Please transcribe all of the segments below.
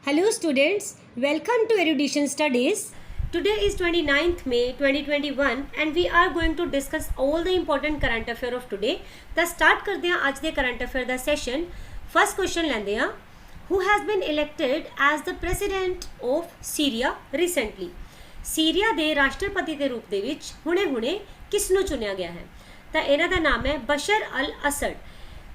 Hello students, welcome to Erudition Studies. Today is 29th May 2021 and we are going to discuss all the important current affair of today. ਤਾਂ start ਕਰਦੇ ਹਾਂ ਅੱਜ ਦੇ current affair ਦਾ session. First question ਲੈਂਦੇ ਹਾਂ, who has been elected as the president of Syria recently? Syria ਦੇ ਰਾਸ਼ਟਰਪਤੀ ਦੇ ਰੂਪ ਦੇ ਵਿੱਚ ਹੁਣੇ-ਹੁਣੇ ਕਿਸ ਨੂੰ ਚੁਣਿਆ ਗਿਆ ਹੈ? ਤਾਂ ਇਹਨਾਂ ਦਾ ਨਾਮ ਹੈ ਬਸ਼ਰ ਅਲ ਅਸਦ।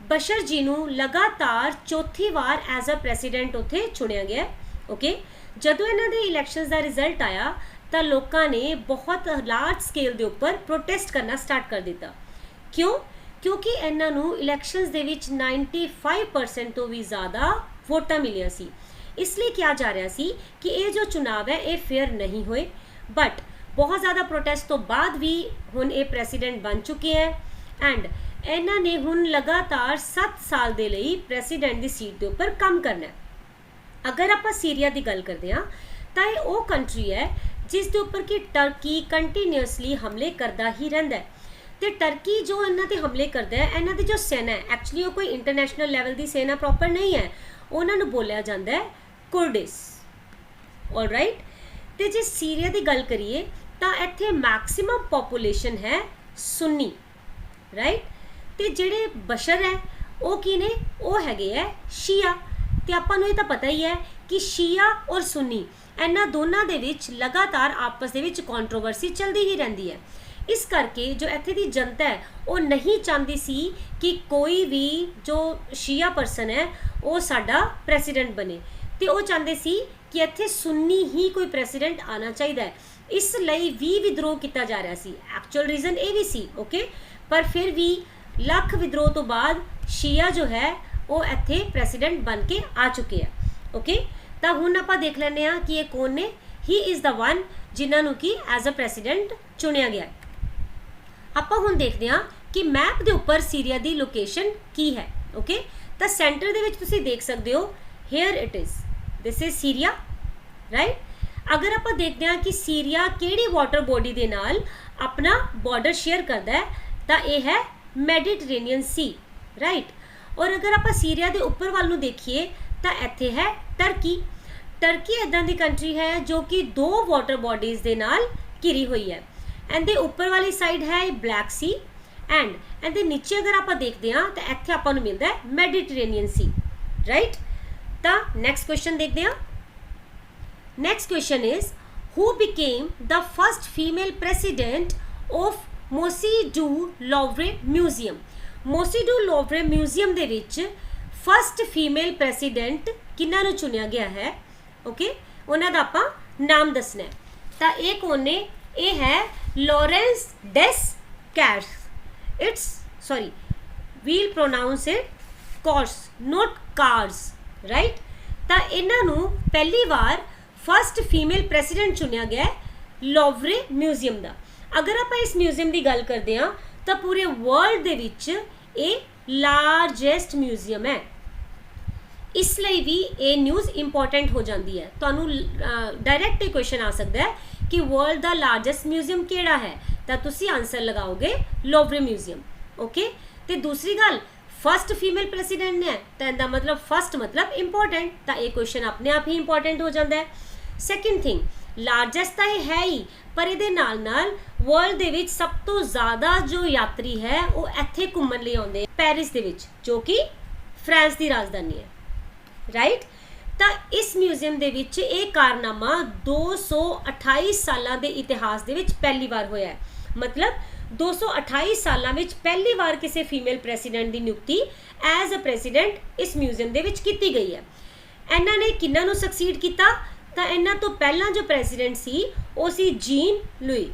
ਬਸ਼ਰ ਜੀ ਨੂੰ ਲਗਾਤਾਰ ਚੌਥੀ ਵਾਰ ਐਜ਼ ਅ ਪ੍ਰੈਸੀਡੈਂਟ ਉੱਥੇ ਚੁਣਿਆ ਗਿਆ। ਓਕੇ, ਜਦੋਂ ਇਹਨਾਂ ਦੇ ਇਲੈਕਸ਼ਨਸ ਦਾ ਰਿਜ਼ਲਟ ਆਇਆ ਤਾਂ ਲੋਕਾਂ ਨੇ ਬਹੁਤ ਲਾਰਜ ਸਕੇਲ ਦੇ ਉੱਪਰ ਪ੍ਰੋਟੈਸਟ ਕਰਨਾ ਸਟਾਰਟ ਕਰ ਦਿੱਤਾ। ਕਿਉਂ? ਕਿਉਂਕਿ ਇਹਨਾਂ ਨੂੰ ਇਲੈਕਸ਼ਨਸ ਦੇ ਵਿੱਚ 95% ਤੋਂ ਵੀ ਜ਼ਿਆਦਾ ਵੋਟਾਂ ਮਿਲੀਆਂ ਸੀ। ਇਸ ਲਈ ਕਿਹਾ ਜਾ ਰਿਹਾ ਸੀ ਕਿ ਇਹ ਜੋ ਚੁਣਾਵ ਹੈ ਇਹ ਫੇਅਰ ਨਹੀਂ ਹੋਏ, ਬਟ ਬਹੁਤ ਜ਼ਿਆਦਾ ਪ੍ਰੋਟੈਸਟ ਤੋਂ ਬਾਅਦ ਵੀ ਹੁਣ ਇਹ ਪ੍ਰੈਸੀਡੈਂਟ ਬਣ ਚੁੱਕੇ ਹੈ ਐਂਡ ਇਹਨਾਂ ਨੇ ਹੁਣ ਲਗਾਤਾਰ 7 ਸਾਲ ਦੇ ਲਈ ਪ੍ਰੈਸੀਡੈਂਟ ਦੀ ਸੀਟ ਦੇ ਉੱਪਰ ਕੰਮ ਕਰਨਾ ਹੈ। ਅਗਰ ਆਪਾਂ ਸੀਰੀਆ ਦੀ ਗੱਲ ਕਰਦੇ ਹਾਂ ਤਾਂ ਇਹ ਉਹ ਕੰਟਰੀ ਹੈ ਜਿਸ ਦੇ ਉੱਪਰ ਕਿ ਟਰਕੀ ਕੰਟੀਨਿਊਸਲੀ ਹਮਲੇ ਕਰਦਾ ਹੀ ਰਹਿੰਦਾ ਹੈ। ਤੇ ਟਰਕੀ ਜੋ ਇਹਨਾਂ ਤੇ ਹਮਲੇ ਕਰਦਾ ਹੈ, ਇਹਨਾਂ ਦੀ ਜੋ ਸੈਨਾ ਹੈ ਐਕਚੁਅਲੀ ਉਹ ਕੋਈ ਇੰਟਰਨੈਸ਼ਨਲ ਲੈਵਲ ਦੀ ਸੈਨਾ ਪ੍ਰੋਪਰ ਨਹੀਂ ਹੈ, ਉਹਨਾਂ ਨੂੰ ਬੋਲਿਆ ਜਾਂਦਾ ਹੈ ਕੁਰਡਿਸ। ਆਲਰਾਈਟ, ਤੇ ਜੇ ਸੀਰੀਆ ਦੀ ਗੱਲ ਕਰੀਏ ਤਾਂ ਇੱਥੇ ਮੈਕਸਿਮਮ ਪੋਪੂਲੇਸ਼ਨ ਹੈ ਸੁੰਨੀ, ਰਾਈਟ। ਤੇ ਜਿਹੜੇ ਬਸ਼ਰ ਹੈ ਉਹ ਕੀ ਨੇ? ਉਹ ਹੈਗੇ ਹੈ ਸ਼ੀਆ। ਤੇ ਆਪਾਂ ਨੂੰ ਇਹ ਤਾਂ ਪਤਾ ਹੀ ਹੈ ਕਿ ਸ਼ੀਆ ਔਰ ਸੁੰਨੀ ਇਹਨਾਂ ਦੋਨਾਂ ਦੇ ਵਿੱਚ ਲਗਾਤਾਰ ਆਪਸ ਦੇ ਵਿੱਚ ਕੰਟਰੋਵਰਸੀ ਚੱਲਦੀ ਹੀ ਰਹਿੰਦੀ ਹੈ। ਇਸ ਕਰਕੇ ਜੋ ਇੱਥੇ ਦੀ ਜਨਤਾ ਹੈ ਉਹ ਨਹੀਂ ਚਾਹੁੰਦੀ ਸੀ ਕਿ ਕੋਈ ਵੀ ਜੋ ਸ਼ੀਆ ਪਰਸਨ ਹੈ ਉਹ ਸਾਡਾ ਪ੍ਰੈਸੀਡੈਂਟ ਬਣੇ, ਤੇ ਉਹ ਚਾਹੁੰਦੇ ਸੀ ਕਿ ਇੱਥੇ ਸੁੰਨੀ ਹੀ ਕੋਈ ਪ੍ਰੈਸੀਡੈਂਟ ਆਉਣਾ ਚਾਹੀਦਾ ਹੈ। ਇਸ ਲਈ ਵੀ ਵਿਦਰੋਹ ਕੀਤਾ ਜਾ ਰਿਹਾ ਸੀ। ਐਕਚੁਅਲ ਰੀਜ਼ਨ ਇਹ ਵੀ ਸੀ, ਓਕੇ, ਪਰ ਫਿਰ ਵੀ ਲੱਖ ਵਿਦਰੋਹ ਤੋਂ ਬਾਅਦ ਸ਼ੀਆ ਜੋ ਹੈ ਉਹ ਇੱਥੇ ਪ੍ਰੈਸੀਡੈਂਟ ਬਣ ਕੇ ਆ ਚੁੱਕੇ ਆ। ਓਕੇ, ਤਾਂ ਹੁਣ ਆਪਾਂ ਦੇਖ ਲੈਂਦੇ ਹਾਂ ਕਿ ਇਹ ਕੌਣ ਨੇ। ਹੀ ਇਜ਼ ਦਾ ਵਨ ਜਿਨ੍ਹਾਂ ਨੂੰ ਕਿ ਐਜ਼ ਅ ਪ੍ਰੈਸੀਡੈਂਟ ਚੁਣਿਆ ਗਿਆ। ਆਪਾਂ ਹੁਣ ਦੇਖਦੇ ਹਾਂ ਕਿ ਮੈਪ ਦੇ ਉੱਪਰ ਸੀਰੀਆ ਦੀ ਲੋਕੇਸ਼ਨ ਕੀ ਹੈ। ਓਕੇ, ਤਾਂ ਸੈਂਟਰ ਦੇ ਵਿੱਚ ਤੁਸੀਂ ਦੇਖ ਸਕਦੇ ਹੋ, here it is, this is Syria, right. ਅਗਰ ਆਪਾਂ ਦੇਖਦੇ ਹਾਂ ਕਿ ਸੀਰੀਆ ਕਿਹੜੀ ਵਾਟਰ ਬੋਡੀ ਦੇ ਨਾਲ ਆਪਣਾ ਬਾਰਡਰ ਸ਼ੇਅਰ ਕਰਦਾ ਹੈ ਤਾਂ ਇਹ ਹੈ ਮੈਡੀਟਰੇਨੀਅਨ ਸੀ, ਰਾਈਟ। ਔਰ ਅਗਰ ਆਪਾਂ ਸੀਰੀਆ ਦੇ ਉੱਪਰ ਵੱਲ ਨੂੰ ਦੇਖੀਏ ਤਾਂ ਇੱਥੇ ਹੈ ਟਰਕੀ। ਟਰਕੀ ਇੱਦਾਂ ਦੀ ਕੰਟਰੀ ਹੈ ਜੋ ਕਿ 2 ਵਾਟਰ ਬੋਡੀਜ਼ ਦੇ ਨਾਲ ਘਿਰੀ ਹੋਈ ਹੈ। ਇਹਦੇ ਉੱਪਰ ਵਾਲੀ ਸਾਈਡ ਹੈ ਬਲੈਕ ਸੀ ਐਂਡ ਇਹਦੇ ਨੀਚੇ ਅਗਰ ਆਪਾਂ ਦੇਖਦੇ ਹਾਂ ਤਾਂ ਇੱਥੇ ਆਪਾਂ ਨੂੰ ਮਿਲਦਾ ਹੈ ਮੈਡੀਟਰੇਨੀਅਨ ਸੀ, ਰਾਈਟ। ਤਾਂ ਨੈਕਸਟ ਕੁਐਸਚਨ ਦੇਖਦੇ ਹਾਂ। Next question is who became the first female president of ਮੋਸੀਡੂ ਲੋਵਰੇ ਮਿਊਜ਼ੀਅਮ। ਮੋਸੀਡੂ ਲੋਵਰੇ ਮਿਊਜ਼ੀਅਮ ਦੇ ਵਿੱਚ ਫਸਟ ਫੀਮੇਲ ਪ੍ਰੈਸੀਡੈਂਟ ਕਿਹਨਾਂ ਨੂੰ ਚੁਣਿਆ ਗਿਆ ਹੈ? ਓਕੇ, ਉਹਨਾਂ ਦਾ ਆਪਾਂ ਨਾਮ ਦੱਸਣਾ ਹੈ। ਤਾਂ ਇਹ ਕੌਣ ਨੇ? ਇਹ ਹੈ Laurence des Cars. It's sorry, we'll pronounce it course, not Cars, right. ਤਾਂ ਇਹਨਾਂ ਨੂੰ ਪਹਿਲੀ ਵਾਰ ਫਸਟ ਫੀਮੇਲ ਪ੍ਰੈਸੀਡੈਂਟ ਚੁਣਿਆ ਗਿਆ ਹੈ ਲੋਵਰੇ ਮਿਊਜ਼ੀਅਮ ਦਾ। ਅਗਰ ਆਪਾਂ ਇਸ ਮਿਊਜ਼ੀਅਮ ਦੀ ਗੱਲ ਕਰਦੇ ਹਾਂ ਤਾਂ ਪੂਰੇ ਵਰਲਡ ਦੇ ਵਿੱਚ ਇਹ ਲਾਰਜੈਸਟ ਮਿਊਜ਼ੀਅਮ ਹੈ। ਇਸ ਲਈ ਵੀ ਇਹ ਨਿਊਜ਼ ਇੰਪੋਰਟੈਂਟ ਹੋ ਜਾਂਦੀ ਹੈ। ਤੁਹਾਨੂੰ ਡਾਇਰੈਕਟ ਇਹ ਕੁਐਸਚਨ ਆ ਸਕਦਾ ਹੈ ਕਿ ਵਰਲਡ ਦਾ ਲਾਰਜੈਸਟ ਮਿਊਜ਼ੀਅਮ ਕਿਹੜਾ ਹੈ, ਤਾਂ ਤੁਸੀਂ ਆਨਸਰ ਲਗਾਓਗੇ ਲੋਵਰੇ ਮਿਊਜ਼ੀਅਮ। ਓਕੇ, ਤੇ ਦੂਸਰੀ ਗੱਲ, ਫਸਟ ਫੀਮੇਲ ਪ੍ਰੈਸੀਡੈਂਟ ਨੇ ਤਾਂ ਇਹਦਾ ਮਤਲਬ ਫਸਟ ਮਤਲਬ ਇੰਪੋਰਟੈਂਟ, ਤਾਂ ਇਹ ਕੁਐਸਚਨ ਆਪਣੇ ਆਪ ਹੀ ਇੰਪੋਰਟੈਂਟ ਹੋ ਜਾਂਦਾ ਹੈ। ਸੈਕਿੰਡ ਥਿੰਗ, ਲਾਰਜੈਸਟ ਤਾਂ ਇਹ ਹੈ ਹੀ, ਪਰ ਇਹਦੇ ਨਾਲ ਨਾਲ ਵਰਲਡ ਦੇ ਵਿੱਚ ਸਭ ਤੋਂ ਜ਼ਿਆਦਾ ਜੋ ਯਾਤਰੀ ਹੈ ਉਹ ਇੱਥੇ ਘੁੰਮਣ ਲਈ ਆਉਂਦੇ ਪੈਰਿਸ ਦੇ ਵਿੱਚ, ਜੋ ਕਿ ਫਰਾਂਸ ਦੀ ਰਾਜਧਾਨੀ ਹੈ, ਰਾਈਟ। ਤਾਂ ਇਸ ਮਿਊਜ਼ੀਅਮ ਦੇ ਵਿੱਚ ਇਹ ਕਾਰਨਾਮਾ 228 ਸਾਲਾਂ ਦੇ ਇਤਿਹਾਸ ਦੇ ਵਿੱਚ ਪਹਿਲੀ ਵਾਰ ਹੋਇਆ ਹੈ। ਮਤਲਬ 228 ਸਾਲਾਂ ਵਿੱਚ ਪਹਿਲੀ ਵਾਰ ਕਿਸੇ ਫੀਮੇਲ ਪ੍ਰੈਸੀਡੈਂਟ ਦੀ ਨਿਯੁਕਤੀ ਐਜ਼ ਅ ਪ੍ਰੈਸੀਡੈਂਟ ਇਸ ਮਿਊਜ਼ੀਅਮ ਦੇ ਵਿੱਚ ਕੀਤੀ ਗਈ ਹੈ। ਇਹਨਾਂ ਨੇ ਕਿਹਨਾਂ ਨੂੰ ਸਕਸੀਡ ਕੀਤਾ? ਤਾਂ ਇਹਨਾਂ ਤੋਂ ਪਹਿਲਾਂ ਜੋ ਪ੍ਰੈਸੀਡੈਂਟ ਸੀ ਉਹ ਸੀ ਜੀਨ ਲੂਈ,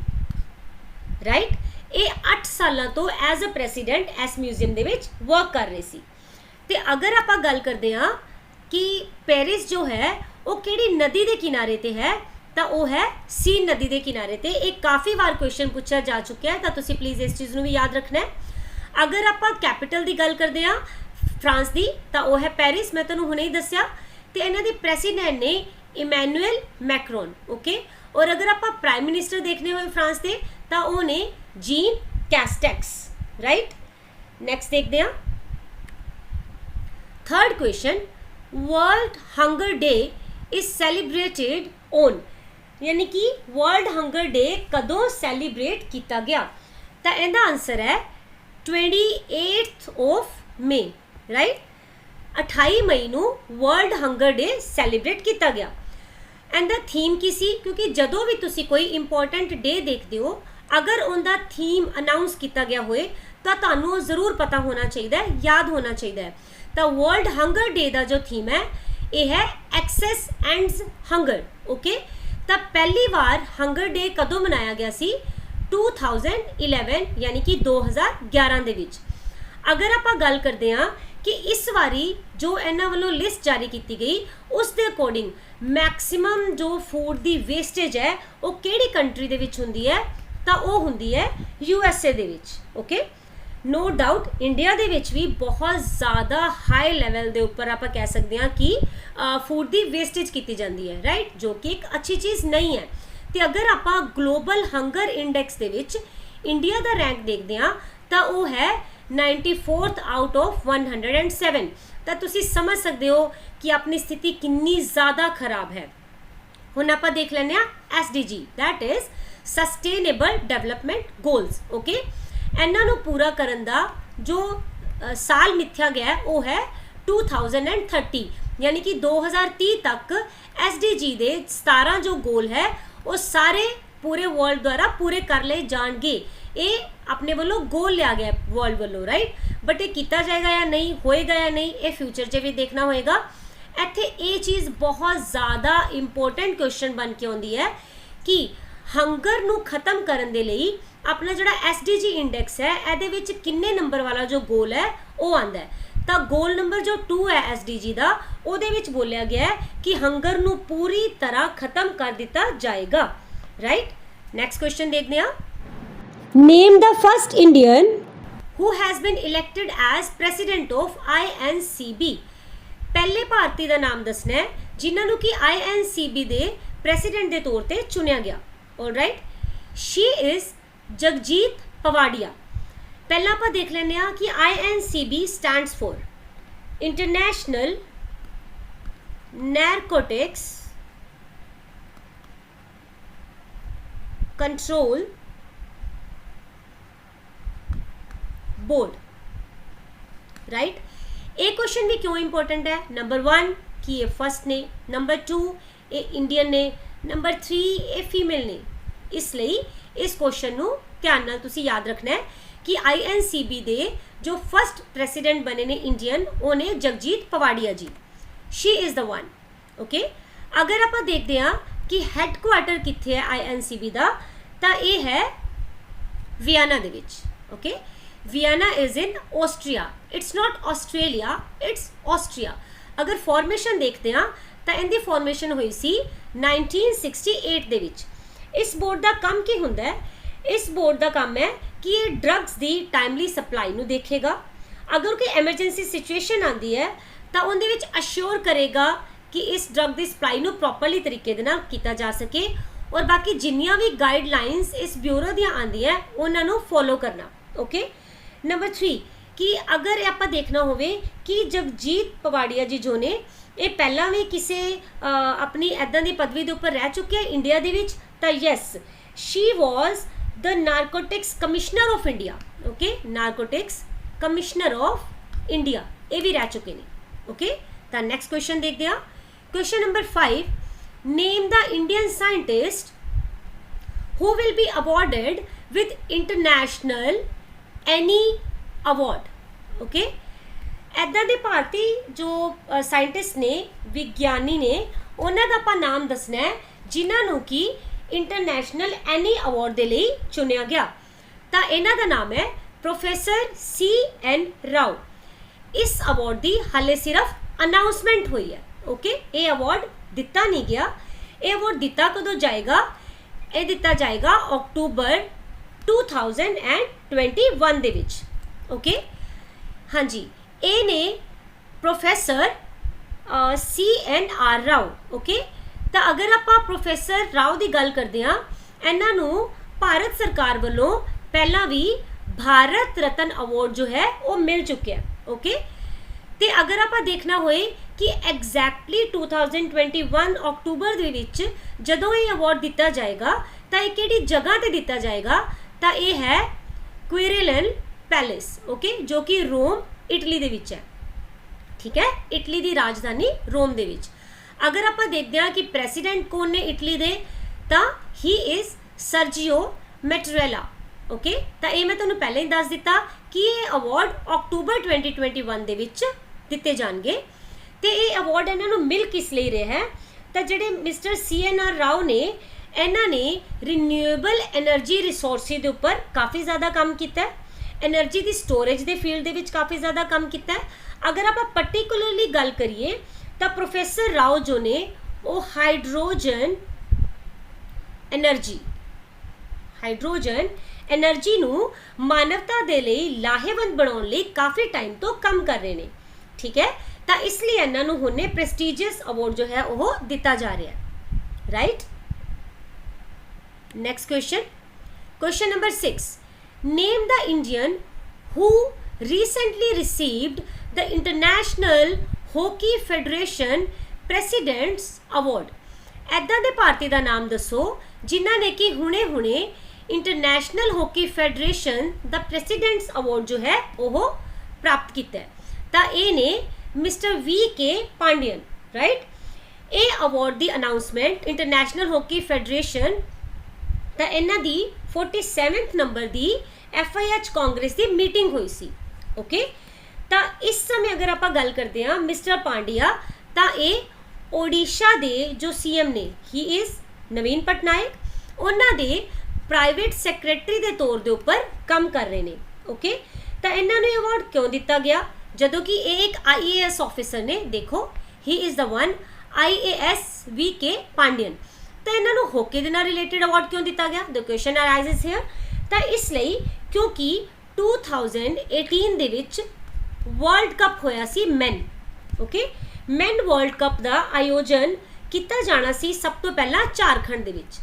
ਰਾਈਟ। ਇਹ 8 ਸਾਲਾਂ ਤੋਂ ਐਜ਼ ਅ ਪ੍ਰੈਸੀਡੈਂਟ ਇਸ ਮਿਊਜ਼ੀਅਮ ਦੇ ਵਿੱਚ ਵਰਕ ਕਰ ਰਹੇ ਸੀ। ਤੇ ਅਗਰ ਆਪਾਂ ਗੱਲ ਕਰਦੇ ਹਾਂ ਕਿ ਪੈਰਿਸ ਜੋ ਹੈ ਉਹ ਕਿਹੜੀ ਨਦੀ ਦੇ ਕਿਨਾਰੇ ਤੇ ਹੈ, ਤਾਂ ਉਹ ਹੈ ਸੀਨ ਨਦੀ ਦੇ ਕਿਨਾਰੇ ਤੇ। ਇਹ ਕਾਫੀ ਵਾਰ ਕੁਐਸਚਨ ਪੁੱਛਿਆ ਜਾ ਚੁੱਕਿਆ ਹੈ, ਤਾਂ ਤੁਸੀਂ ਪਲੀਜ਼ ਇਸ ਚੀਜ਼ ਨੂੰ ਵੀ ਯਾਦ ਰੱਖਣਾ ਹੈ। ਅਗਰ ਆਪਾਂ ਕੈਪੀਟਲ ਦੀ ਗੱਲ ਕਰਦੇ ਹਾਂ ਫਰਾਂਸ ਦੀ ਤਾਂ ਉਹ ਹੈ ਪੈਰਿਸ, ਮੈਂ ਤੁਹਾਨੂੰ ਹੁਣੇ ਹੀ ਦੱਸਿਆ। ਤੇ ਇਹਨਾਂ ਦੇ ਪ੍ਰੈਸੀਡੈਂਟ ਨੇ ਇਮੈਨੂਅਲ ਮੈਕਰੋਨ, ਓਕੇ। ਔਰ ਅਗਰ ਆਪਾਂ ਪ੍ਰਾਈਮ ਮਿਨਿਸਟਰ ਦੇਖਨੇ ਹੋਏ ਫਰਾਂਸ ਦੇ ਤਾਂ ਉਹ ਨੇ ਜੀਨ ਕੈਸਟੈਕਸ, ਰਾਈਟ। ਨੈਕਸਟ ਦੇਖਦੇ ਹਾਂ third question, World Hunger Day is celebrated on, यानी कि वर्ल्ड हंगर डे कदों सैलीब्रेट किया गया? तो इहदा आंसर है 28 ऑफ मे, राइट। 28 मई नूं वर्ल्ड हंगर डे सैलीब्रेट किया गया। एंड द थीम की सी, क्योंकि जदों भी तुसी कोई इंपॉर्टेंट डे देखते हो, अगर उनका थीम अनाउंस किया गया होए तो तुहानूं जरूर पता होना चाहिए, याद होना चाहिए। तो वर्ल्ड हंगर डे का जो थीम है यह है एक्सेस एंड्स हंगर, ओके। तो पहली बार हंगर डे कदों मनाया गया सी? 2011 यानी कि 2011 दे विच। अगर आप गल करते हैं कि इस बारी जो इन्हां वालों लिस्ट जारी की गई उस दे अकॉर्डिंग मैक्सिमम जो फूड की वेस्टेज है वो किहड़ी कंट्री दे विच हुंदी है? तो वो हुंदी है USA दे विच, ओके। नो डाउट इंडिया दे विच भी बहुत ज़्यादा हाई लैवल के उपर आप कह सकते हैं कि फूड की वेस्टेज की जाती है, राइट, जो कि एक अच्छी चीज़ नहीं है। तो अगर आप global hunger index they which India का रैंक देखते हैं तो वो है 94th आउट ऑफ 107। तो तुसी समझ सकते हो कि अपनी स्थिति कितनी ज़्यादा खराब है। हुण आप देख लें SDG, that is sustainable development goals, okay. इन्हों पूरा करन दा जो साल मिथ्या गया है वो है 2030, यानी कि 2030 तक SDG दे 17 जो गोल है वो सारे पूरे वर्ल्ड द्वारा पूरे कर ले जाएंगे। ये अपने वालों गोल लिया गया वर्ल्ड वालों, राइट। बट ये किया जाएगा या नहीं, होएगा या नहीं, ये फ्यूचर च भी देखना होएगा। इत्थे ये चीज़ बहुत ज़्यादा इंपॉर्टेंट क्वेश्चन बन के आती है कि हंगर नू खत्म करने दे लई अपना जो SDG इंडेक्स है ये विच किन्ने नंबर वाला जो गोल है वो आंदा है। तो गोल नंबर जो 2 है SDG का, उहदे विच बोलिया गया है कि हंगर नू पूरी तरह खत्म कर दिता जाएगा, राइट। नेक्स्ट क्वेश्चन देखते हैं। Name the first Indian who has been elected as president of INCB। पहले भारतीय का नाम दसना है जिन्होंने कि INCB के प्रेसिडेंट के तौर पर चुनिया गया, alright. She is Jagjit Pavadia. पहला आप देख लेने कि INCB stands for International Narcotics Control Board, right. ये क्वेश्चन भी क्यों इंपॉर्टेंट है? नंबर 1 कि ये फर्स्ट ने, नंबर 2 ये इंडियन ने, नंबर 3 ये फीमेल ने। इसलिए इस क्वेश्चन को ध्यान नाल तुसी याद रखना है कि INCB दे जो फर्स्ट प्रेसिडेंट बने ने इंडियन उन्हें Jagjit Pavadia ji. She is the one, okay. अगर आप देखते हैं कि हैडक्वार्टर कित्थे है INCB का, तो ये है Vienna they which, okay. Vienna is in Austria, it's not Australia, it's Austria. अगर फॉर्मेशन देखते हैं तो इनकी फॉर्मेशन हुई सी 1968 दे विच। इस बोर्ड का काम की हुंदा है? इस बोर्ड का काम है कि ये ड्रग्स की टाइमली सप्लाई नू देखेगा। अगर कोई एमरजेंसी सिचुएशन आती है तो उनके विच अश्योर करेगा कि इस ड्रग की सप्लाई नू प्रॉपरली तरीके दे नाल कीता जा सके, और बाकी जिन्नियां भी गाइडलाइंस इस ब्यूरो दियां आंदियां उन्होंने फॉलो करना, ओके। नंबर 3 कि अगर आप देखना होवे कि जगजीत पवाडिया जी जो ने ये पहला भी किसी अपनी ऐदा की पदवी के उपर रह चुके हैं इंडिया दे विच, तो yes she was the narcotics commissioner of India, okay. Narcotics commissioner of India ये भी रह चुके हैं, ओके। तो नेक्स्ट क्वेश्चन देखते हैं। Question number 5, name the Indian scientist who will be awarded with international Eni award, okay. ऐदा दे भारती जो साइंटिस्ट ने, विज्ञानी ने, उन्होंने का आप नाम दसना है जिन्होंने कि इंटरनेशनल एनी अवार्ड के लिए चुनिया गया। तो इन्हों का नाम है प्रोफेसर CN राव। इस अवार्ड की हाले सिर्फ अनाउंसमेंट हुई है, ओके। ये अवार्ड दिता नहीं गया। ये अवार्ड दिता कदों जाएगा? ये दिता जाएगा अक्टूबर 2021 दे विच, ओके। हाँ जी, ए ने प्रोफेसर CNR राव, ओके। तो अगर आप प्रोफेसर राव की गल करते हैं, इन्हों भारत सरकार वालों पहला भी भारत रत्न अवार्ड जो है वो मिल चुके हैं, ओके। तो अगर आप देखना होए कि एग्जैक्टली 2021 अक्टूबर ਦੇ ਵਿੱਚ ਜਦੋਂ ਇਹ ਅਵਾਰਡ ਦਿੱਤਾ ਜਾਏਗਾ ਤਾਂ ਇਹ ਕਿਹੜੀ ਜਗ੍ਹਾ ਤੇ ਦਿੱਤਾ ਜਾਏਗਾ ਤਾਂ ਇਹ ਹੈ ਕੁਇਰੇਲਨ ਪੈਲੇਸ ਓਕੇ ਜੋ ਕਿ ਰੋਮ ਇਟਲੀ ਦੇ ਵਿੱਚ ਹੈ ਠੀਕ ਹੈ ਇਟਲੀ ਦੀ ਰਾਜਧਾਨੀ ਰੋਮ ਦੇ ਵਿੱਚ ਅਗਰ ਆਪਾਂ ਦੇਖਦੇ ਹਾਂ ਕਿ ਪ੍ਰੈਜ਼ੀਡੈਂਟ ਕੌਣ ਨੇ ਇਟਲੀ ਦੇ ਤਾਂ ਹੀ ਇਜ਼ ਸਰਜੀਓ ਮੈਟਰੇਲਾ ਓਕੇ ਤਾਂ ਇਹ ਮੈਂ ਤੁਹਾਨੂੰ ਪਹਿਲਾਂ ਹੀ ਦੱਸ ਦਿੱਤਾ ਕਿ ਇਹ ਅਵਾਰਡ ਅਕਤੂਬਰ 2021 ਦੇ ਵਿੱਚ ਦਿੱਤੇ ਜਾਣਗੇ ਤੇ ਇਹ ਅਵਾਰਡ ਇਹਨਾਂ ਨੂੰ ਮਿਲ ਕਿਸ ਲਈ ਰਿਹਾ ਹੈ ਤਾਂ ਜਿਹੜੇ ਮਿਸਟਰ CNR ਰਾਓ ਨੇ ਇਹਨਾਂ ਨੇ ਰੀਨਿਊਏਬਲ એનર્ਜੀ ਰਿਸੋਰਸਿਸ ਦੇ ਉੱਪਰ ਕਾਫੀ ਜ਼ਿਆਦਾ ਕੰਮ ਕੀਤਾ ਹੈ એનર્ਜੀ ਦੀ ਸਟੋਰੇਜ ਦੇ ਫੀਲਡ ਦੇ ਵਿੱਚ ਕਾਫੀ ਜ਼ਿਆਦਾ ਕੰਮ ਕੀਤਾ ਹੈ ਅਗਰ ਆਪਾਂ ਪਾਰਟਿਕੂਲਰਲੀ ਗੱਲ ਕਰੀਏ ਤਾਂ ਪ੍ਰੋਫੈਸਰ ਰਾਓ ਜੋ ਨੇ ਉਹ ਹਾਈਡਰੋਜਨ એનર્ਜੀ ਨੂੰ ਮਾਨਵਤਾ ਦੇ ਲਈ ਲਾਹੇਵੰਦ ਬਣਾਉਣ ਲਈ ਕਾਫੀ ਟਾਈਮ ਤੋਂ ਕੰਮ ਕਰ ਰਹੇ ਨੇ ਠੀਕ ਹੈ ਤਾਂ ਇਸ ਲਈ ਇਹਨਾਂ ਨੂੰ ਹੁਣੇ ਪ੍ਰੈਸਟੀਜੀਅਸ ਅਵਾਰਡ ਜੋ ਹੈ ਉਹ ਦਿੱਤਾ ਜਾ ਰਿਹਾ ਹੈ right next question number 6 name the Indian who recently received the International Hockey Federation President's Award ਐਦਾਂ ਦੇ ਭਾਰਤੀ ਦਾ ਨਾਮ ਦੱਸੋ ਜਿਨ੍ਹਾਂ ਨੇ ਕਿ ਹੁਣੇ ਇੰਟਰਨੈਸ਼ਨਲ ਹਾਕੀ ਫੈਡਰੇਸ਼ਨ ਦਾ ਪ੍ਰੈਜ਼ੀਡੈਂਟਸ ਅਵਾਰਡ ਜੋ ਹੈ ਉਹ ਪ੍ਰਾਪਤ ਕੀਤਾ ਹੈ ਤਾਂ ਇਹ ਨੇ ਮਿਸਟਰ VK ਪਾਂਡਿਅਨ ਰਾਈਟ ਇਹ ਅਵਾਰਡ ਦੀ ਅਨਾਉਂਸਮੈਂਟ ਇੰਟਰਨੈਸ਼ਨਲ ਹਾਕੀ ਫੈਡਰੇਸ਼ਨ ਤਾਂ ਇਹਨਾਂ ਦੀ 47th ਨੰਬਰ ਦੀ FIH ਕਾਂਗਰਸ ਦੀ ਮੀਟਿੰਗ ਹੋਈ ਸੀ ਓਕੇ ਤਾਂ ਇਸ ਸਮੇਂ ਅਗਰ ਆਪਾਂ ਗੱਲ ਕਰਦੇ ਹਾਂ ਮਿਸਟਰ ਪਾਂਡਿਆ ਤਾਂ ਇਹ ਓਡੀਸ਼ਾ ਦੇ ਜੋ CM ਨੇ ਹੀ ਇਜ਼ ਨਵੀਨ ਪਟਨਾਇਕ ਉਹਨਾਂ ਦੇ ਪ੍ਰਾਈਵੇਟ ਸੈਕਟਰੀ ਦੇ ਤੌਰ ਦੇ ਉੱਪਰ ਕੰਮ ਕਰ ਰਹੇ ਨੇ ਓਕੇ ਤਾਂ ਇਹਨਾਂ ਨੂੰ ਅਵਾਰਡ ਕਿਉਂ ਦਿੱਤਾ ਗਿਆ ਜਦੋਂ ਕਿ ਇਹ ਇੱਕ IAS ਆਫੀਸਰ ਨੇ ਦੇਖੋ ਹੀ is the one IAS VK ਪਾਂਡਿਅਨ ਤਾਂ ਇਹਨਾਂ ਨੂੰ ਹਾਕੀ ਦੇ ਨਾਲ ਰਿਲੇਟਡ ਅਵਾਰਡ ਕਿਉਂ ਦਿੱਤਾ ਗਿਆ ਦ ਕੁਐਸਚਨ ਅਰਾਈਜ਼ਸ ਹੇਅਰ ਤਾਂ ਇਸ ਲਈ ਕਿਉਂਕਿ 2018 ਦੇ ਵਿੱਚ ਵਰਲਡ ਕੱਪ ਹੋਇਆ ਸੀ ਮੈਨ ਓਕੇ ਮੈਨ ਵਰਲਡ ਕੱਪ ਦਾ ਆਯੋਜਨ ਕੀਤਾ ਜਾਣਾ ਸੀ ਸਭ ਤੋਂ ਪਹਿਲਾਂ ਝਾਰਖੰਡ ਦੇ ਵਿੱਚ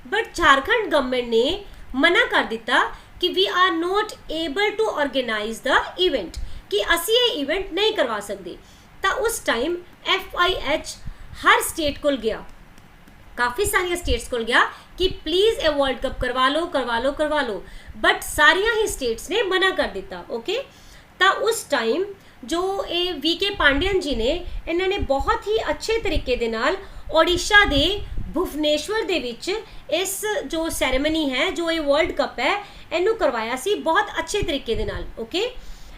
ਬਟ ਝਾਰਖੰਡ ਗਵਰਨਮੈਂਟ ਨੇ ਮਨਾ ਕਰ ਦਿੱਤਾ ਕਿ we are not able to organise the event ਕਿ ਅਸੀਂ ਇਹ ਇਵੈਂਟ ਨਹੀਂ ਕਰਵਾ ਸਕਦੇ ਤਾਂ ਉਸ ਟਾਈਮ FIH ਹਰ ਸਟੇਟ ਕੋਲ ਗਿਆ ਕਾਫੀ ਸਾਰੀਆਂ ਸਟੇਟਸ ਕੋਲ ਗਿਆ ਕਿ ਪਲੀਜ਼ ਇਹ ਵਰਲਡ ਕੱਪ ਕਰਵਾ ਲਓ ਬਟ ਸਾਰੀਆਂ ਹੀ ਸਟੇਟਸ ਨੇ ਮਨਾ ਕਰ ਦਿੱਤਾ ਓਕੇ ਤਾਂ ਉਸ ਟਾਈਮ ਜੋ ਇਹ VK ਪਾਂਡਿਅਨ ਜੀ ਨੇ ਇਹਨਾਂ ਨੇ ਬਹੁਤ ਹੀ ਅੱਛੇ ਤਰੀਕੇ ਦੇ ਨਾਲ ਓਡੀਸ਼ਾ ਦੇ ਭੁਵਨੇਸ਼ਵਰ ਦੇ ਵਿੱਚ ਇਸ ਜੋ ਸੈਰੇਮਨੀ ਹੈ ਜੋ ਇਹ ਵਰਲਡ ਕੱਪ ਹੈ ਇਹਨੂੰ ਕਰਵਾਇਆ ਸੀ ਬਹੁਤ ਅੱਛੇ ਤਰੀਕੇ ਦੇ ਨਾਲ ਓਕੇ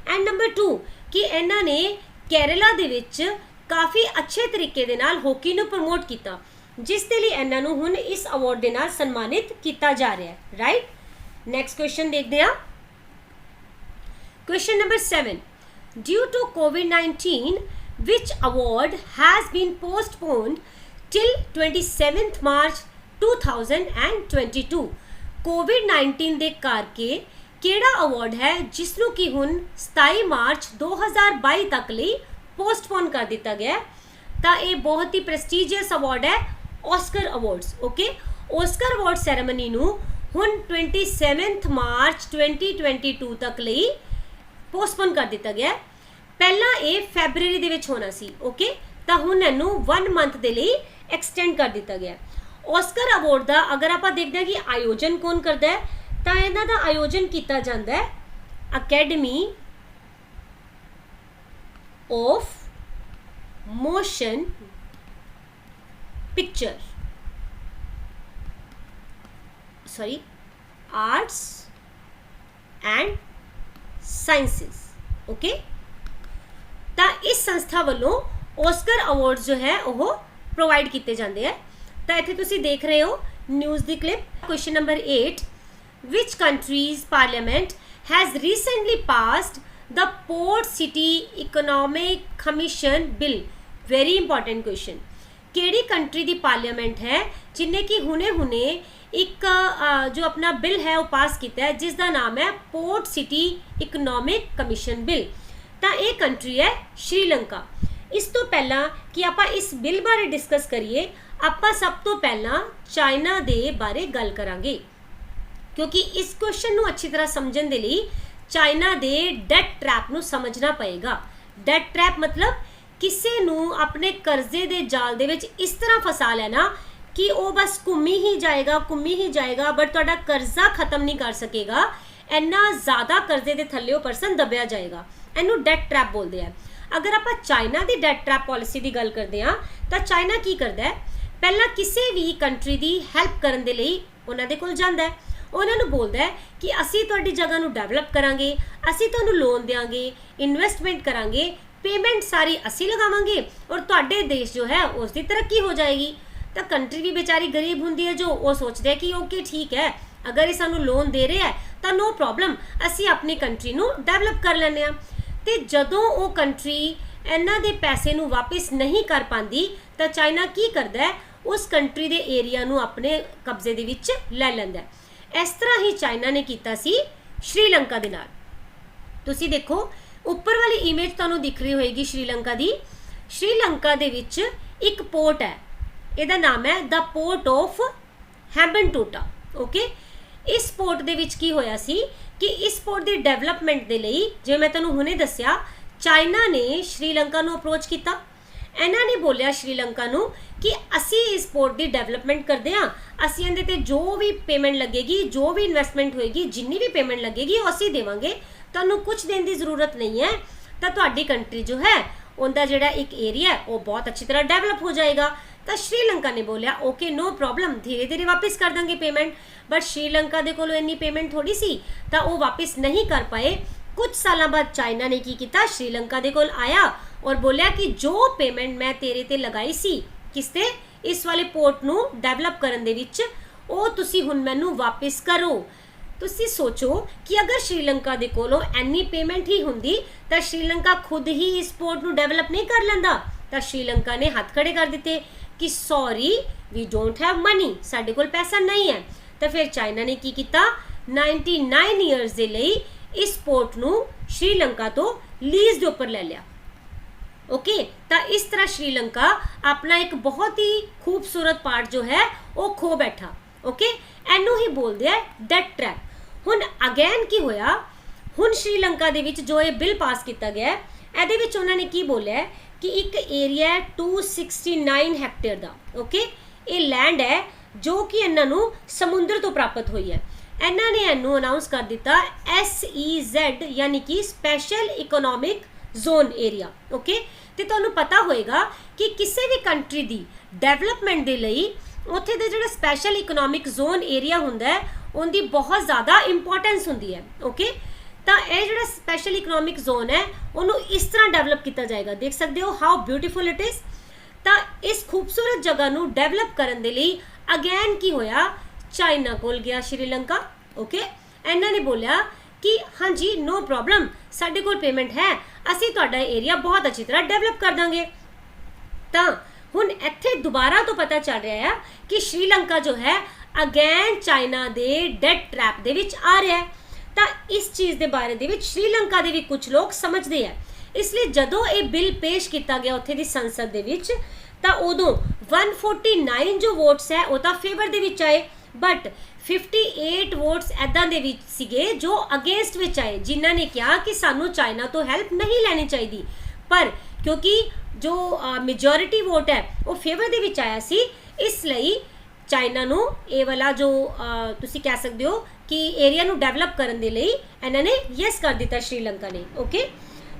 ਐਂਡ ਨੰਬਰ 2 ਕਿ ਇਹਨਾਂ ਨੇ ਕੇਰਲਾ ਦੇ ਵਿੱਚ ਕਾਫੀ ਅੱਛੇ ਤਰੀਕੇ ਦੇ ਨਾਲ ਹਾਕੀ ਨੂੰ ਪ੍ਰਮੋਟ ਕੀਤਾ ਜਿਸ ਦੇ ਲਈ ਇਹਨਾਂ ਨੂੰ ਹੁਣ ਇਸ ਅਵਾਰਡ ਦੇ ਨਾਲ ਸਨਮਾਨਿਤ ਕੀਤਾ ਜਾ ਰਿਹਾ ਹੈ ਰਾਈਟ ਨੈਕਸਟ ਕੁਐਸਚਨ ਦੇਖਦੇ ਹਾਂ question number 7 due to COVID-19 which award has been postponed till 27th March 2022 COVID-19 ਦੇ ਕਰਕੇ ਕਿਹੜਾ ਅਵਾਰਡ ਹੈ ਜਿਸ ਨੂੰ ਕਿ ਹੁਣ 27 ਮਾਰਚ 2022 ਤੱਕ ਲਈ ਪੋਸਟਪੋਨ ਕਰ ਦਿੱਤਾ ਗਿਆ ਤਾਂ ਇਹ ਬਹੁਤ ਹੀ ਪ੍ਰੈਸਟੀਜੀਅਸ ਅਵਾਰਡ ਹੈ Oscar awards okay Oscar award ceremony ਨੂੰ ਹੁਣ 27th ਮਾਰਚ 2022 ਤੱਕ ਲਈ ਪੋਸਟਪੋਨ ਕਰ ਦਿੱਤਾ ਗਿਆ ਪਹਿਲਾਂ ਇਹ ਫੈਬਰੂਅਰੀ ਦੇ ਵਿੱਚ ਹੋਣਾ ਸੀ ਓਕੇ ਤਾਂ ਹੁਣ ਇਹਨੂੰ 1 ਮੰਥ ਦੇ ਲਈ ਐਕਸਟੈਂਡ ਕਰ ਦਿੱਤਾ ਗਿਆ ऑस्कर ਅਵਾਰਡ ਦਾ ਅਗਰ ਆਪਾਂ ਦੇਖਦੇ ਹਾਂ ਕਿ ਆਯੋਜਨ ਕੌਣ ਕਰਦਾ ਹੈ ਤਾਂ ਇਹਨਾਂ ਦਾ ਆਯੋਜਨ ਕੀਤਾ ਜਾਂਦਾ ਹੈ academy of motion picture sorry arts and sciences okay ਤਾਂ ਇਸ ਸੰਸਥਾ ਵੱਲੋਂ ऑस्कर ਅਵਾਰਡਸ ਜੋ ਹੈ ਉਹ ਪ੍ਰੋਵਾਈਡ ਕੀਤੇ ਜਾਂਦੇ ਆ ਤਾਂ ਇੱਥੇ ਤੁਸੀਂ ਦੇਖ ਰਹੇ ਹੋ news the clip question number 8 which country's parliament has recently passed the port city economic commission bill very important question ਕਿਹੜੀ ਕੰਟਰੀ ਦੀ ਪਾਰਲੀਮੈਂਟ ਹੈ ਜਿਨੇ ਕਿ ਹੁਣੇ ਇੱਕ ਜੋ ਆਪਣਾ ਬਿੱਲ ਹੈ ਉਹ ਪਾਸ ਕੀਤਾ ਹੈ ਜਿਸ ਦਾ ਨਾਮ ਹੈ port city economic commission bill ਤਾਂ ਇਹ ਕੰਟਰੀ ਹੈ ਸ਼੍ਰੀਲੰਕਾ ਇਸ ਤੋਂ ਪਹਿਲਾਂ ਕਿ ਆਪਾਂ ਇਸ ਬਿੱਲ ਬਾਰੇ ਡਿਸਕਸ ਕਰੀਏ ਆਪਾਂ ਸਭ ਤੋਂ ਪਹਿਲਾਂ ਚਾਈਨਾ ਦੇ ਬਾਰੇ ਗੱਲ ਕਰਾਂਗੇ ਕਿਉਂਕਿ ਇਸ ਕੁਐਸਚਨ ਨੂੰ ਅੱਛੀ ਤਰ੍ਹਾਂ ਸਮਝਣ ਦੇ ਲਈ ਚਾਈਨਾ ਦੇ ਡੈਟ ਟ੍ਰੈਪ ਨੂੰ ਸਮਝਣਾ ਪਏਗਾ ਡੈਟ ਟ੍ਰੈਪ ਮਤਲਬ ਕਿਸੇ ਨੂੰ ਆਪਣੇ ਕਰਜ਼ੇ ਦੇ ਜਾਲ ਦੇ ਵਿੱਚ ਇਸ ਤਰ੍ਹਾਂ ਫਸਾ ਲੈਣਾ ਕਿ ਉਹ ਬਸ ਘੁੰਮੀ ਹੀ ਜਾਏਗਾ ਬਟ ਤੁਹਾਡਾ ਕਰਜ਼ਾ ਖਤਮ ਨਹੀਂ ਕਰ ਸਕੇਗਾ। ਇੰਨਾ ਜ਼ਿਆਦਾ ਕਰਜ਼ੇ ਦੇ ਥੱਲੇ ਉਹ ਪਰਸਨ ਦਬਿਆ ਜਾਏਗਾ। ਇਹਨੂੰ ਡੈਟ ਟ੍ਰੈਪ ਬੋਲਦੇ ਆ। ਅਗਰ ਆਪਾਂ China the that trap policy ਦੀ ਗੱਲ ਕਰਦੇ ਹਾਂ ਤਾਂ ਚਾਈਨਾ ਕੀ ਕਰਦਾ ਹੈ, ਪਹਿਲਾਂ ਕਿਸੇ ਵੀ ਕੰਟਰੀ ਦੀ ਹੈਲਪ ਕਰਨ ਦੇ ਲਈ ਉਹਨਾਂ ਦੇ ਕੋਲ ਜਾਂਦਾ ਹੈ। ਉਹਨਾਂ ਨੂੰ ਬੋਲਦਾ ਹੈ ਕਿ ਅਸੀਂ ਤੁਹਾਡੀ ਜਗ੍ਹਾ ਨੂੰ ਡਿਵੈਲਪ ਕਰਾਂਗੇ, ਅਸੀਂ ਤੁਹਾਨੂੰ ਲੋਨ ਦੇਵਾਂਗੇ, ਇਨਵੈਸਟਮੈਂਟ ਕਰਾਂਗੇ, पेमेंट सारी असी लगावांगे और तुहाडे देश जो है उसकी तरक्की हो जाएगी। तो कंट्री भी बेचारी गरीब हुंदी है जो वो सोचते हैं कि ओके ठीक है, अगर ये सानू लोन दे रहे हैं तो नो प्रॉब्लम, असी अपनी कंट्री नू डेवलप कर लैंदे आ। ते जदों वो कंट्री इन्हां दे पैसे नू वापस नहीं कर पाती तो चाइना की करदा है, उस कंट्री दे एरिया नू अपने कब्जे दे विच लै लैंदा है। इस तरह ही चाइना ने कीता सी श्रीलंका दे नाल। तुसी देखो ਉੱਪਰ ਵਾਲੀ ਇਮੇਜ ਤੁਹਾਨੂੰ ਦਿਖ ਰਹੀ ਹੋਏਗੀ श्रीलंका ਦੀ। श्रीलंका ਦੇ ਵਿੱਚ ਇੱਕ ਪੋਰਟ ਹੈ, ਇਹਦਾ ਨਾਮ ਹੈ ਦ ਪੋਰਟ ਆਫ ਹੈਂਬਨਟੋਟਾ। ਓਕੇ, ਇਸ ਪੋਰਟ ਦੇ ਵਿੱਚ ਕੀ ਹੋਇਆ ਸੀ ਕਿ ਇਸ ਪੋਰਟ ਦੀ ਡਿਵੈਲਪਮੈਂਟ ਦੇ ਲਈ, ਜਿਵੇਂ ਮੈਂ ਤੁਹਾਨੂੰ ਹੁਣੇ ਦੱਸਿਆ, ਚਾਈਨਾ ਨੇ श्रीलंका ਨੂੰ ਅਪਰੋਚ ਕੀਤਾ। ਇਹਨਾਂ ਨੇ ਬੋਲਿਆ श्रीलंका ਨੂੰ ਕਿ ਅਸੀਂ ਇਸ ਪੋਰਟ ਦੀ ਡਿਵੈਲਪਮੈਂਟ ਕਰਦੇ ਹਾਂ, ਅਸੀਂ ਇਹਦੇ ਤੇ ਜੋ ਵੀ ਪੇਮੈਂਟ ਲੱਗੇਗੀ, ਜੋ ਵੀ ਇਨਵੈਸਟਮੈਂਟ ਹੋਏਗੀ, ਜਿੰਨੀ ਵੀ ਪੇਮੈਂਟ लगेगी ਉਹ ਅਸੀਂ ਦੇਵਾਂਗੇ, ਤੁਹਾਨੂੰ ਕੁਝ ਦੇਣ ਦੀ ਜ਼ਰੂਰਤ ਨਹੀਂ ਹੈ। ਤਾਂ ਤੁਹਾਡੀ ਕੰਟਰੀ ਜੋ ਹੈ ਉਹਦਾ ਜਿਹੜਾ ਇੱਕ ਏਰੀਆ ਉਹ ਬਹੁਤ ਅੱਛੀ ਤਰ੍ਹਾਂ ਡਿਵੈਲਪ ਹੋ ਜਾਏਗਾ। ਤਾਂ श्रीलंका ਨੇ ਬੋਲਿਆ ਓਕੇ नो प्रॉब्लम, धीरे धीरे वापस कर देंगे पेमेंट। बट श्रीलंका ਦੇ ਕੋਲ ਇੰਨੀ पेमेंट थोड़ी सी ਤਾਂ ਉਹ वापस नहीं कर पाए। कुछ साल बाद चाइना ने की किया, श्रीलंका ਦੇ ਕੋਲ आया और बोलिया कि जो पेमेंट मैं तेरे ते लगाई सी किस ते इस वाले पोर्ट ਨੂੰ ਡਿਵੈਲਪ ਕਰਨ ਦੇ ਵਿੱਚ, ਉਹ ਤੁਸੀਂ ਹੁਣ ਮੈਨੂੰ वापस करो। ਤੁਸੀਂ सोचो कि अगर श्रीलंका ਦੇ ਕੋਲੋਂ ਇੰਨੀ पेमेंट ही ਹੁੰਦੀ ਤਾਂ श्रीलंका खुद ही इस पोर्ट ਨੂੰ ਡਿਵੈਲਪ नहीं कर ਲੈਂਦਾ। ਤਾਂ श्रीलंका ने हथ खड़े कर ਦਿੱਤੇ कि sorry we don't have money, ਸਾਡੇ ਕੋਲ ਪੈਸਾ नहीं है। ਤਾਂ ਫਿਰ ਚਾਈਨਾ ਨੇ ਕੀ ਕੀਤਾ, 99 ਈਅਰਸ ਦੇ ਲਈ ਇਸ पोर्ट ਨੂੰ श्रीलंका ਤੋਂ ਲੀਜ਼ ਦੇ ਉੱਪਰ ਲੈ ਲਿਆ। ओके, तो इस तरह श्रीलंका अपना एक बहुत ही खूबसूरत पार्ट जो है वो खो बैठा। ओके, एनू ही बोलते हैं डेट ट्रैप। हुण अगेन की होया, हुण श्रीलंका दे विच जो ये बिल पास किया गया, ਇਹਦੇ ਵਿੱਚ ਉਹਨਾਂ ਨੇ ਕੀ ਬੋਲਿਆ ਹੈ ਕਿ ਇੱਕ ਏਰੀਆ 269 ਹੈਕਟੇਅਰ ਦਾ। ਓਕੇ, ਇਹ ਲੈਂਡ ਹੈ ਜੋ ਕਿ ਇਹਨਾਂ ਨੂੰ ਸਮੁੰਦਰ ਤੋਂ ਪ੍ਰਾਪਤ ਹੋਈ ਹੈ। ਇਹਨਾਂ ਨੇ ਇਹਨੂੰ ਅਨਾਉਂਸ ਕਰ ਦਿੱਤਾ SEZ ਯਾਨੀ ਕਿ special economic zone area. Okay, ਤੇ ਤੁਹਾਨੂੰ ਪਤਾ ਹੋਏਗਾ ਕਿ ਕਿਸੇ ਵੀ ਕੰਟਰੀ ਦੀ ਡਿਵੈਲਪਮੈਂਟ ਦੇ ਲਈ ਉੱਥੇ ਦੇ ਜਿਹੜਾ ਸਪੈਸ਼ਲ ਇਕਨੋਮਿਕ ਜ਼ੋਨ ਏਰੀਆ ਹੁੰਦਾ ਹੈ ਉਹਦੀ ਬਹੁਤ ਜ਼ਿਆਦਾ ਇੰਪੋਰਟੈਂਸ ਹੁੰਦੀ ਹੈ। ਓਕੇ, ਤਾਂ ਇਹ ਜਿਹੜਾ ਸਪੈਸ਼ਲ ਇਕਨੋਮਿਕ ਜ਼ੋਨ ਹੈ ਉਹਨੂੰ ਇਸ ਤਰ੍ਹਾਂ ਡਿਵੈਲਪ ਕੀਤਾ ਜਾਏਗਾ। ਦੇਖ ਸਕਦੇ ਹੋ ਹਾਊ ਬਿਊਟੀਫੁਲ ਇਟ ਇਜ਼। ਤਾਂ ਇਸ ਖੂਬਸੂਰਤ ਜਗ੍ਹਾ ਨੂੰ ਡਿਵੈਲਪ ਕਰਨ ਦੇ ਲਈ ਅਗੇਨ ਕੀ ਹੋਇਆ, ਚਾਈਨਾ ਕੋਲ ਗਿਆ श्रीलंका। ਓਕੇ, ਇਹਨਾਂ ਨੇ ਬੋਲਿਆ कि हाँ जी नो प्रॉब्लम, साढ़े कोल पेमेंट है, असी तुहाडा एरिया बहुत अच्छी तरह डेवलप कर देंगे। तो हुण इत्थे दोबारा तो पता चल रहा है कि श्रीलंका जो है अगेन चाइना दे डेट ट्रैप दे विच आ रहा है। तो इस चीज़ के बारे दे विच श्रीलंका दे भी कुछ लोग समझते हैं, इसलिए जदों ये बिल पेश किया गया उत्थे दी संसद दे विच तो उदों 149 जो वोट्स है वो तो फेवर दे विच आए, बट 58 वोट्स ऐदां दे विच सीगे जो अगेंस्ट विच आए, जिन्हां ने कहा कि सानू चाइना तो हैल्प नहीं लैनी चाहिए। पर क्योंकि जो मेजोरिटी वोट है वो फेवर दे विच आया सी, इसलिए चाइना नू ये वाला जो तुसी कह सकते हो कि एरिया नू डेवलप करन दे लई इन्हां ने यस कर दिता श्रीलंका ने। ओके,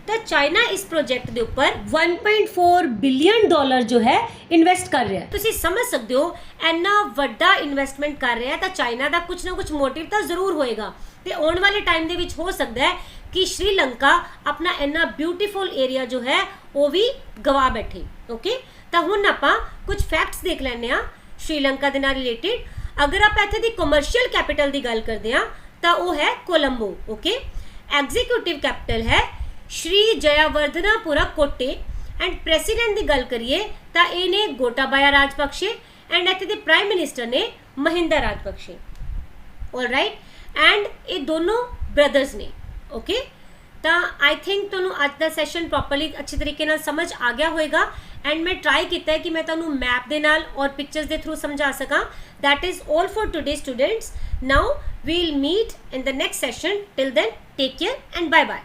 तो चाइना इस प्रोजेक्ट के ऊपर 1.4 बिलियन डॉलर जो है इन्वेस्ट कर रहा है। तुसी समझ सकते हो इन्ना वड्डा इन्वेस्टमेंट कर रहा है तो चाइना का कुछ ना कुछ मोटिव तो जरूर होएगा। तो आने वाले टाइम के विच हो सकता है कि श्रीलंका अपना इन्ना ब्यूटीफुल एरिया जो है वो भी गवा बैठे। ओके, तो हुण आपां कुछ फैक्ट्स देख लैंदे आ श्रीलंका दे नाल रिलेटेड। अगर आप इत्थे दी कमर्शियल कैपिटल की गल करते हैं तो वो है कोलंबो। ओके, एग्जीक्यूटिव कैपिटल है श्री जयावर्धनापुरा कोटे, एंड प्रेसिडेंट की गल करिए तो ये गोटाबाया राजपक्षे, एंड इत्थे दे प्राइम मिनिस्टर ने महिंदा राजपक्षे। ऑलराइट, एंड ये दोनों ब्रदर्स ने। ओके, तो आई थिंक तुहानूं अज दा सैशन प्रॉपरली अच्छे तरीके नाल समझ आ गया होएगा, एंड मैं ट्राई किया है कि मैं तुहानूं मैप दे नाल और पिक्चर्स के थ्रू समझा सकां। That is all for today students. Now we will meet in the next session. Till then take care and bye bye.